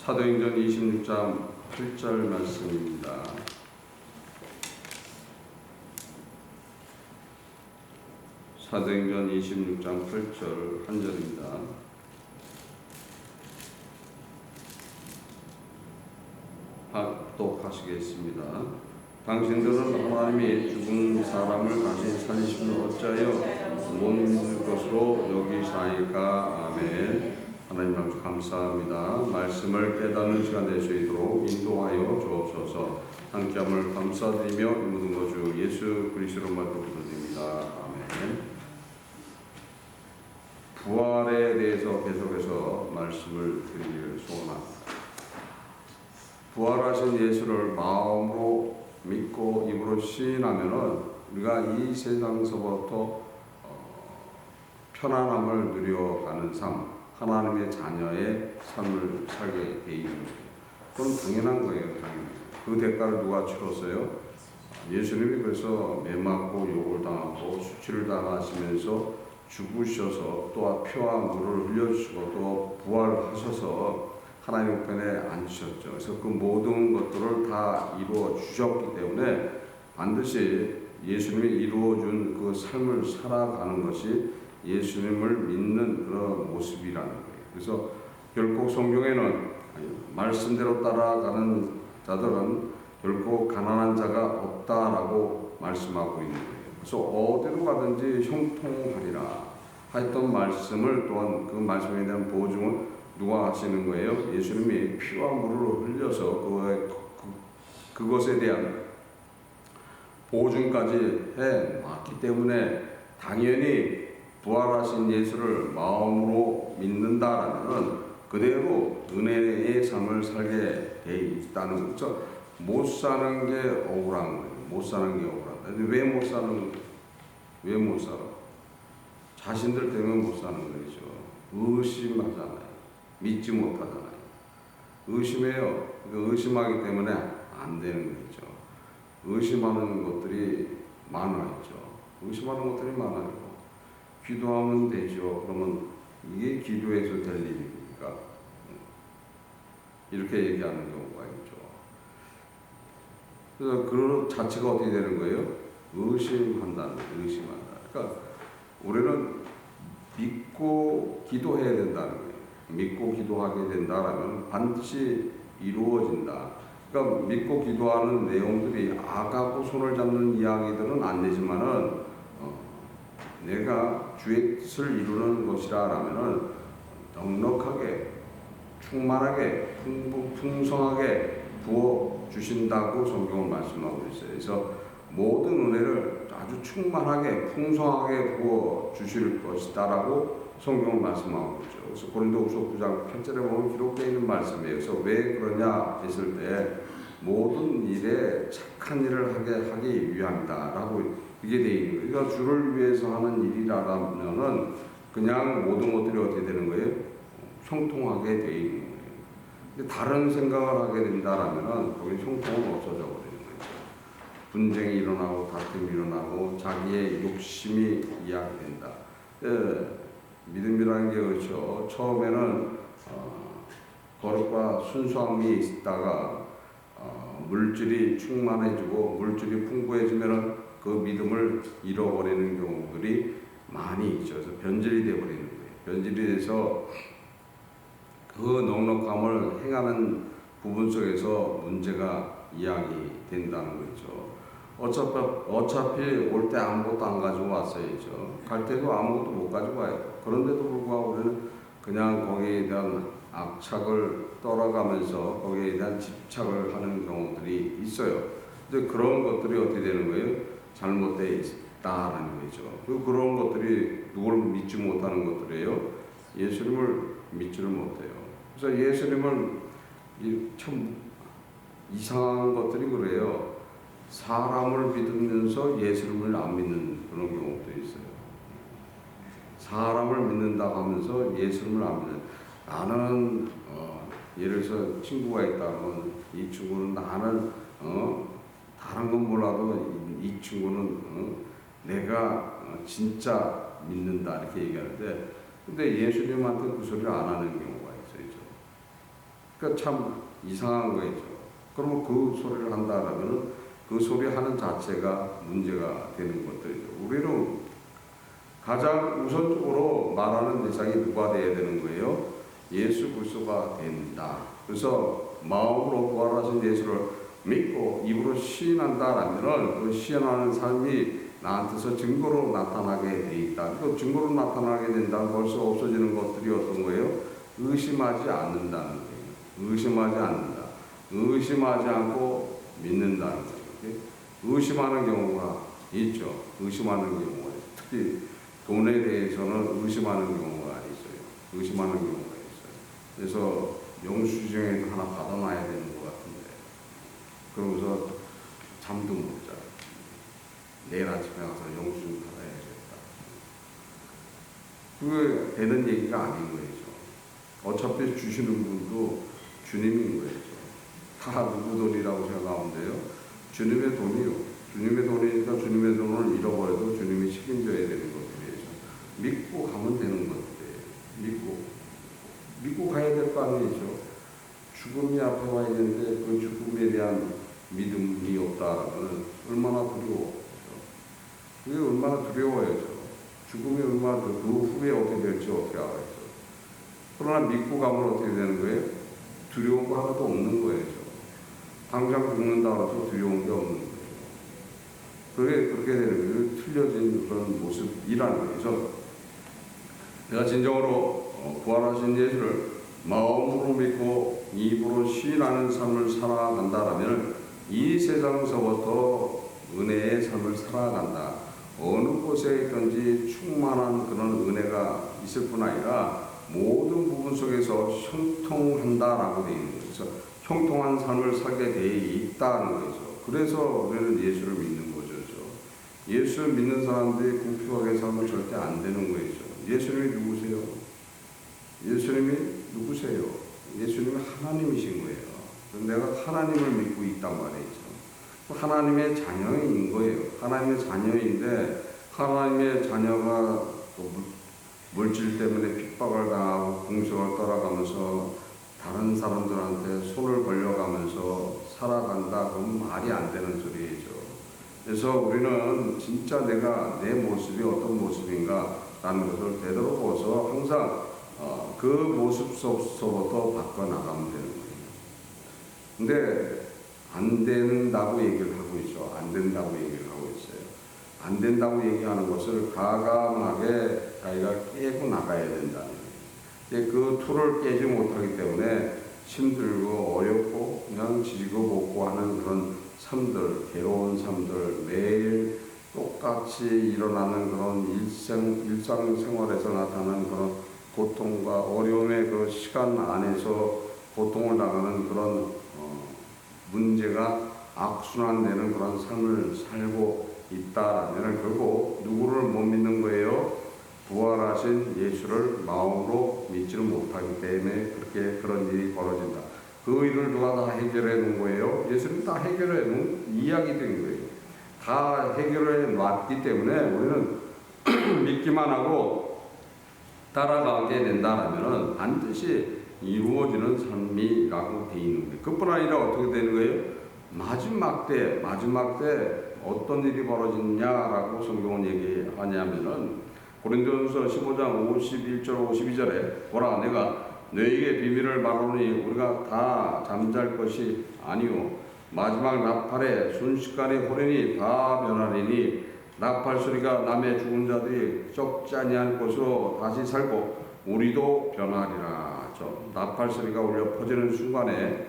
사도행전 26장 8절 말씀입니다. 사도행전 26장 8절 한 절입니다. 합독하시겠습니다. 당신들은 하나님이 죽은 사람을 다시 살리심을 어찌하여 못 믿을 것으로 여기사이까. 아멘. 하나님 아버지 감사합니다. 말씀을 깨닫는 시간 될 수 있도록 인도하여 주옵소서. 함께함을 감사드리며 이 모든 것 주 예수 그리스도로 말로 기도드립니다. 아멘. 부활에 대해서 계속해서 말씀을 드리기를 소원합니다. 부활하신 예수를 마음으로 믿고 입으로 시인하면은 우리가 이 세상서부터 편안함을 누려가는 삶, 하나님의 자녀의 삶을 살게 돼 있는 거예요. 그건 당연한 거예요. 당연히. 그 대가를 누가 치렀어요? 예수님이 그래서 매맞고 욕을 당하고 수치를 당하시면서 죽으셔서 또 피와 물을 흘려주시고 또 부활하셔서 하나님 편에 앉으셨죠. 그래서 그 모든 것들을 다 이루어 주셨기 때문에 반드시 예수님이 이루어준 그 삶을 살아가는 것이 예수님을 믿는 그런 모습이라는 거예요. 그래서 결국 성경에는 말씀대로 따라가는 자들은 결코 가난한 자가 없다라고 말씀하고 있는 거예요. 그래서 어디로 가든지 형통하리라 하였던 말씀을 또한 그 말씀에 대한 보증은 누가 하시는 거예요? 예수님이 피와 물을 흘려서 그것에 대한 보증까지 해 놨기 때문에 당연히 부활하신 예수를 마음으로 믿는다라면 그대로 은혜의 삶을 살게 돼 있다는 거죠. 못 사는 게 억울한 거예요. 못 사는 게 억울하다. 왜 못 사는 거예요? 왜 못 살아? 자신들 때문에 못 사는 거죠. 의심하잖아요. 믿지 못하잖아요. 의심해요. 의심하기 때문에 안 되는 거죠. 의심하는 것들이 많아요. 의심하는 것들이 많아요. 기도하면 되죠. 그러면 이게 기도해서 될 일입니까? 이렇게 얘기하는 경우가 있죠. 그래서 그 자체가 어떻게 되는 거예요? 의심한다는 거예요. 의심한다. 그러니까 우리는 믿고 기도해야 된다는 거예요. 믿고 기도하게 된다라면 반드시 이루어진다. 그러니까 믿고 기도하는 내용들이 아가고 손을 잡는 이야기들은 안 되지만은 내가 주의 뜻을 이루는 것이라면은 넉넉하게 충만하게 풍성하게 부어 주신다고 성경은 말씀하고 있어요. 그래서 모든 은혜를 아주 충만하게 풍성하게 부어 주실 것이다라고 성경은 말씀하고 있죠. 그래서 고린도후서 9장 8절에 보면 기록되어 있는 말씀이에요. 그래서 왜 그러냐 했을 때 모든 일에 착한 일을 하기 위함이다라고 이게 돼 있는 거예요. 그러니까 주를 위해서 하는 일이라면은 그냥 모든 것들이 어떻게 되는 거예요? 형통하게 돼 있는 거예요. 근데 다른 생각을 하게 된다라면은 거기 형통은 없어져 버리는 거죠. 분쟁이 일어나고 다툼이 일어나고 자기의 욕심이 이야기된다. 믿음이라는 게 그렇죠. 처음에는 거룩과 순수함이 있다가 물질이 충만해지고 물질이 풍부해지면은 그 믿음을 잃어버리는 경우들이 많이 있죠. 그래서 변질이 되어버리는 거예요. 변질이 돼서 그 넉넉함을 행하는 부분 속에서 문제가 이야기된다는 거죠. 어차피 올 때 아무것도 안 가지고 왔어야죠. 갈 때도 아무것도 못 가지고 와요. 그런데도 불구하고 우리는 그냥 거기에 대한 악착을 떨어가면서 거기에 대한 집착을 하는 경우들이 있어요. 근데 그런 것들이 어떻게 되는 거예요? 잘못되어 있다라는 거죠. 그런 것들이 누구를 믿지 못하는 것들이에요. 예수님을 믿지를 못해요. 그래서 예수님을 참 이상한 것들이 그래요. 사람을 믿으면서 예수님을 안 믿는 그런 경우도 있어요. 사람을 믿는다 하면서 예수님을 안 믿는. 나는 예를 들어서 친구가 있다면 이 친구는 나는 다른 건 몰라도 이 친구는 내가 진짜 믿는다 이렇게 얘기하는데 근데 예수님한테 그 소리를 안 하는 경우가 있어요. 그러니까 참 이상한 거죠. 그러면 그 소리를 한다라면 그 소리 하는 자체가 문제가 되는 것들이죠. 우리는 가장 우선적으로 말하는 대상이 누가 돼야 되는 거예요? 예수 그리스도가 된다. 그래서 마음으로 부활하신 예수를 믿고 입으로 시인한다라면은 그 시인하는 삶이 나한테서 증거로 나타나게 돼 있다. 그 증거로 나타나게 된다면 벌써 없어지는 것들이 어떤 거예요? 의심하지 않는다는 거예요. 의심하지 않는다. 의심하지 않고 믿는다는 거예요. 의심하는 경우가 있죠. 의심하는 경우가 있어요. 특히 돈에 대해서는 의심하는 경우가 있어요. 의심하는 경우가 있어요. 그래서 영수증에 하나 받아놔야 되는 것 같은데 그러면서 잠도 못 자요. 내일 아침에 가서 영수증 받아야겠다. 그게 되는 얘기가 아닌 거죠. 어차피 주시는 분도 주님인 거죠. 다 누구 돈이라고 생각하는데요. 주님의 돈이요. 주님의 돈이니까 주님의 돈을 잃어버려도 주님이 책임져야 되는 것들이죠. 믿고 가면 되는 것들이에요. 믿고 가야 될 거 아니죠. 죽음이 앞에 와 있는데 그 죽음에 대한 믿음이 없다라면 얼마나 두려워. 그게 얼마나 두려워요. 죽음이 얼마나 그 후에 어떻게 될지 어떻게 알아요. 그러나 믿고 가면 어떻게 되는 거예요? 두려운 거 하나도 없는 거예요. 당장 죽는다 해서 두려운 게 없는 거예요. 그렇게 되는 거예요. 틀려진 그런 모습이라는 거예요. 내가 진정으로 부활하신 예수를 마음으로 믿고 입으로 시인하는 삶을 살아간다라면 이 세상서부터 은혜의 삶을 살아간다. 어느 곳에 있든지 충만한 그런 은혜가 있을 뿐 아니라 모든 부분 속에서 형통한다라고 되어 있는 거죠. 형통한 삶을 살게 되어 있다는 거죠. 그래서 우리는 예수를 믿는 거죠. 예수를 믿는 사람들이 궁핍하게 살면 절대 안 되는 거죠. 예수님이 누구세요? 예수님이 누구세요? 예수님이 하나님이신 거예요. 내가 하나님을 믿고 있단 말이죠. 하나님의 자녀인 거예요. 하나님의 자녀인데 하나님의 자녀가 물질 때문에 핍박을 당하고 공성을 떠나가면서 다른 사람들한테 손을 벌려가면서 살아간다. 그건 말이 안 되는 소리죠. 그래서 우리는 진짜 내가 내 모습이 어떤 모습인가 라는 것을 되돌아보아서 항상 그 모습 속부터 바꿔나가면 되는 거예요. 근데 안 된다고 얘기를 하고 있죠. 안 된다고 얘기를 하고 있어요. 안 된다고 얘기하는 것을 과감하게 자기가 깨고 나가야 된다는 거예요. 그 틀을 깨지 못하기 때문에 힘들고 어렵고 그냥 지지고 볶고 하는 그런 삶들, 괴로운 삶들, 매일 똑같이 일어나는 그런 일상생활에서 나타나는 그런 고통과 어려움의 그 시간 안에서 고통을 당하는 그런 문제가 악순환되는 그런 삶을 살고 있다라면 결국 누구를 못 믿는 거예요? 부활하신 예수를 마음으로 믿지를 못하기 때문에 그렇게 그런 일이 벌어진다. 그 일을 누가 다 해결해 놓은 거예요? 예수님 다 해결해 놓은 이야기 된 거예요. 다 해결해 놨기 때문에 우리는 믿기만 하고 따라가게 된다라면 반드시 이루어지는 삶이라고 되어 있는 거예요. 그뿐 아니라 어떻게 되는 거예요? 마지막 때 어떤 일이 벌어지냐라고 성경은 얘기하냐면은 고린도전서 15장 51절 52절에 보라 내가 너에게 비밀을 말하노니 우리가 다 잠잘 것이 아니요 마지막 나팔에 순식간에 호련히 다 변하리니 나팔 소리가 남의 죽은 자들이 썩지 아니한 곳으로 다시 살고 우리도 변하리라. 나팔 소리가 울려 퍼지는 순간에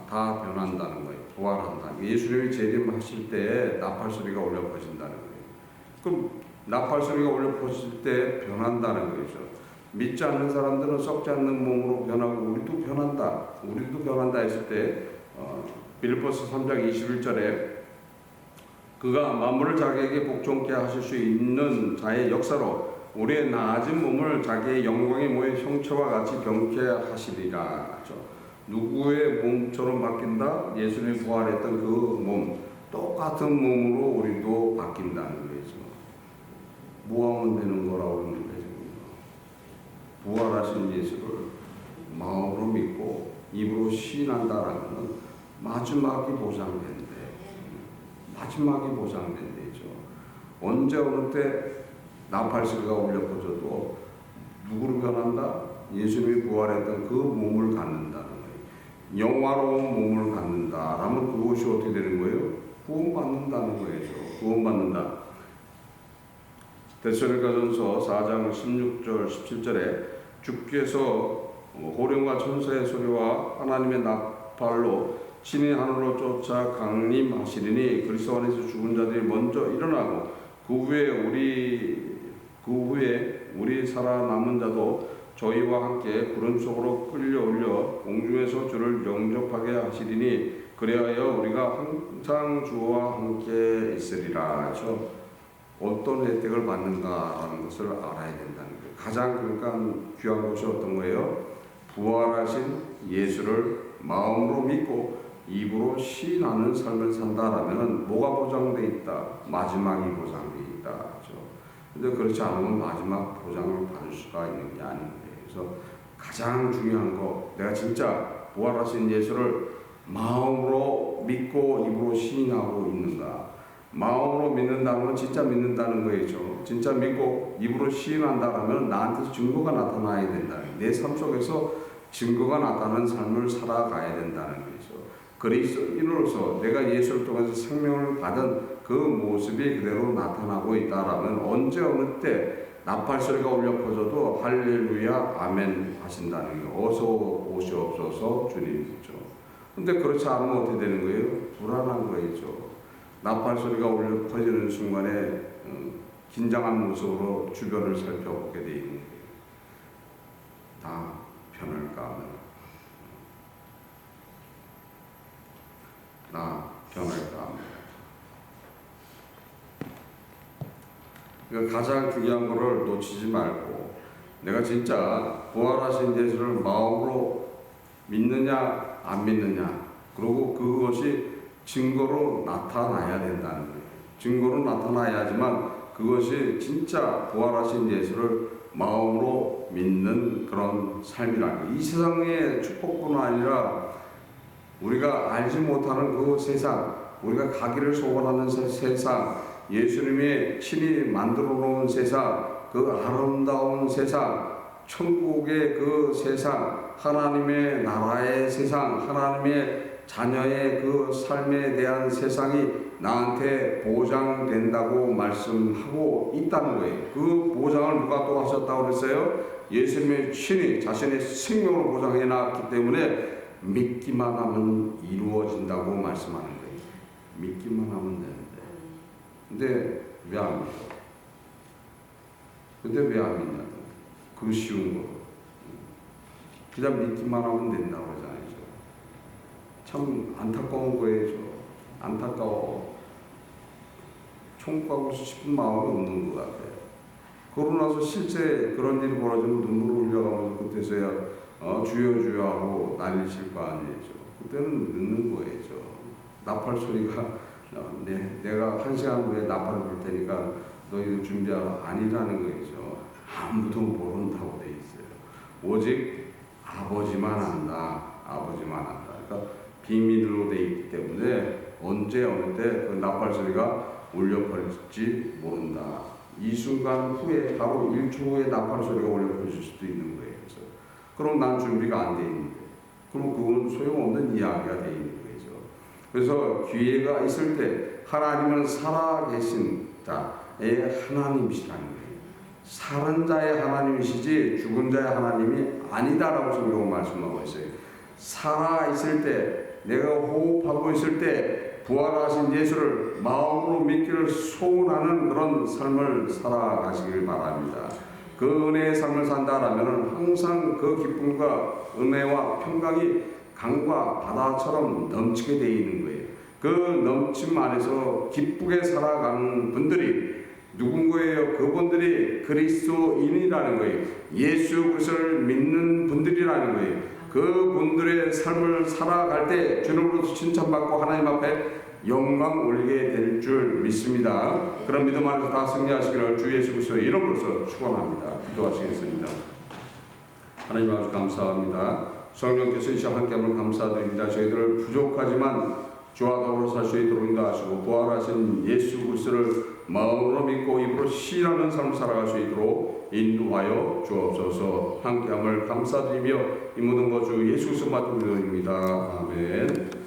다 변한다는 거예요. 부활한다. 예수님이 재림하실 때 나팔 소리가 울려 퍼진다는 거예요. 그럼 나팔 소리가 울려 퍼질 때 변한다는 거죠. 믿지 않는 사람들은 썩지 않는 몸으로 변하고 우리도 변한다 했을 때 빌립보서 3장 21절에 그가 만물을 자기에게 복종케 하실 수 있는 자의 역사로 우리의 나아진 몸을 자기의 영광의 모의 형체와 같이 병케 하시리라. 누구의 몸처럼 바뀐다? 예수님이 부활했던 그 몸, 똑같은 몸으로 우리도 바뀐다는 거죠. 뭐하면 되는 거라고 하는 거죠. 부활하신 예수를 마음으로 믿고 입으로 시인한다라면 마지막이 보장된대. 마지막이 보장된대죠. 언제 어느 때 나팔소리가 울려 퍼져도 누구로 변한다? 예수님이 부활했던 그 몸을 갖는다는 거예요. 영화로운 몸을 갖는다라면 그것이 어떻게 되는 거예요? 구원받는다는 거예요. 구원받는다. 데살로니가전서 4장 16절 17절에 주께서 호령과 천사의 소리와 하나님의 나팔로 신이 하늘로 쫓아 강림하시리니 그리스도 안에서 죽은 자들이 먼저 일어나고 그 후에 우리 살아남은 자도 저희와 함께 구름 속으로 끌려올려 공중에서 주를 영접하게 하시리니 그리하여 우리가 항상 주와 함께 있으리라. 어떤 혜택을 받는가라는 것을 알아야 된다는 거예요. 가장 그러니까 귀한 것이 어떤 거예요? 부활하신 예수를 마음으로 믿고 입으로 시인하는 삶을 산다라면 뭐가 보장돼 있다? 마지막이 보장돼 있다. 그런데 그렇지 않으면 마지막 보장을 받을 수가 있는 게 아닌 거예요. 그래서 가장 중요한 거, 내가 진짜 부활하신 예수를 마음으로 믿고 입으로 시인하고 있는가? 마음으로 믿는다는 건 진짜 믿는다는 거죠. 진짜 믿고 입으로 시인한다면 나한테 증거가 나타나야 된다. 내 삶 속에서 증거가 나타나는 삶을 살아가야 된다는 거죠. 그리스도인으로서 내가 예수를 통해서 생명을 받은 그 모습이 그대로 나타나고 있다라면 언제 어느 때 나팔소리가 울려 퍼져도 할렐루야 아멘 하신다는 게 어서 오시옵소서 주님이죠. 근데 그렇지 않으면 어떻게 되는 거예요? 불안한 거죠. 나팔소리가 울려 퍼지는 순간에 긴장한 모습으로 주변을 살펴보게 되어 있는 거예요. 다 변할까 하면 나 변할까 하면 그러니까 가장 중요한 거를 놓치지 말고 내가 진짜 부활하신 예수를 마음으로 믿느냐 안 믿느냐 그리고 그것이 증거로 나타나야 된다는 거예요. 증거로 나타나야지만 그것이 진짜 부활하신 예수를 마음으로 믿는 그런 삶이라는 거예요. 이 세상의 축복뿐 아니라 우리가 알지 못하는 그 세상, 우리가 가기를 소원하는 세상, 예수님의 친히 만들어 놓은 세상, 그 아름다운 세상, 천국의 그 세상, 하나님의 나라의 세상, 하나님의 자녀의 그 삶에 대한 세상이 나한테 보장된다고 말씀하고 있다는 거예요. 그 보장을 누가 또 하셨다고 그랬어요? 예수님의 친히 자신의 생명으로 보장해 놨기 때문에 믿기만 하면 이루어진다고 말씀하는 거예요. 믿기만 하면 되는데. 근데 왜 안 믿어? 근데 왜 안 믿냐? 그 쉬운 거. 그냥 믿기만 하면 된다고 하잖아요. 참 안타까운 거예요. 안타까워. 천국 가고 싶은 마음이 없는 것 같아요. 그러고 나서 실제 그런 일이 벌어지면 눈물을 흘려가면서 그때서야 주여 주여 하고 난리칠 거 아니죠. 그때는 늦는 거예요. 나팔 소리가 내가 1시간 후에 나팔을 불 테니까 너희들 준비하라 아니라는 거죠. 아무도 모른다고 돼 있어요. 오직 아버지만 안다. 아버지만 안다. 그러니까 비밀로 돼 있기 때문에 언제 어느 때 그 나팔 소리가 울려 퍼질지 모른다. 이 순간 후에 바로 1초 후에 나팔 소리가 울려 퍼질 수도 있는 거예요. 그럼 난 준비가 안 돼 있는데, 그럼 그건 소용없는 이야기가 돼 있는 거죠. 그래서 기회가 있을 때 하나님은 살아계신 자의 하나님이시라는 거예요. 사는 자의 하나님이시지 죽은 자의 하나님이 아니다라고 성경은 말씀하고 있어요. 살아 있을 때, 내가 호흡하고 있을 때 부활하신 예수를 마음으로 믿기를 소원하는 그런 삶을 살아가시길 바랍니다. 그 은혜의 삶을 산다라면 항상 그 기쁨과 은혜와 평강이 강과 바다처럼 넘치게 되어 있는 거예요. 그 넘침 안에서 기쁘게 살아가는 분들이 누군가예요? 그분들이 그리스도인이라는 거예요. 예수 그리스도를 믿는 분들이라는 거예요. 그분들의 삶을 살아갈 때 주님으로부터 칭찬받고 하나님 앞에 영광 올리게 될 줄 믿습니다. 그런 믿음 안에서 다 승리하시기를 주 예수 그리스도의 이름으로서 축원합니다. 기도하시겠습니다. 하나님 아버지 감사합니다. 성령께서 이 시간 함께함을 감사드립니다. 저희들 부족하지만 주와 더불어 살 수 있도록 인도하시고 부활하신 예수 그리스도를 마음으로 믿고 입으로 시인하는 삶을 살아갈 수 있도록 인도하여 주옵소서. 함께함을 감사드리며 이 모든 것 주 예수 그리스도 맡은 기도입니다. 아멘.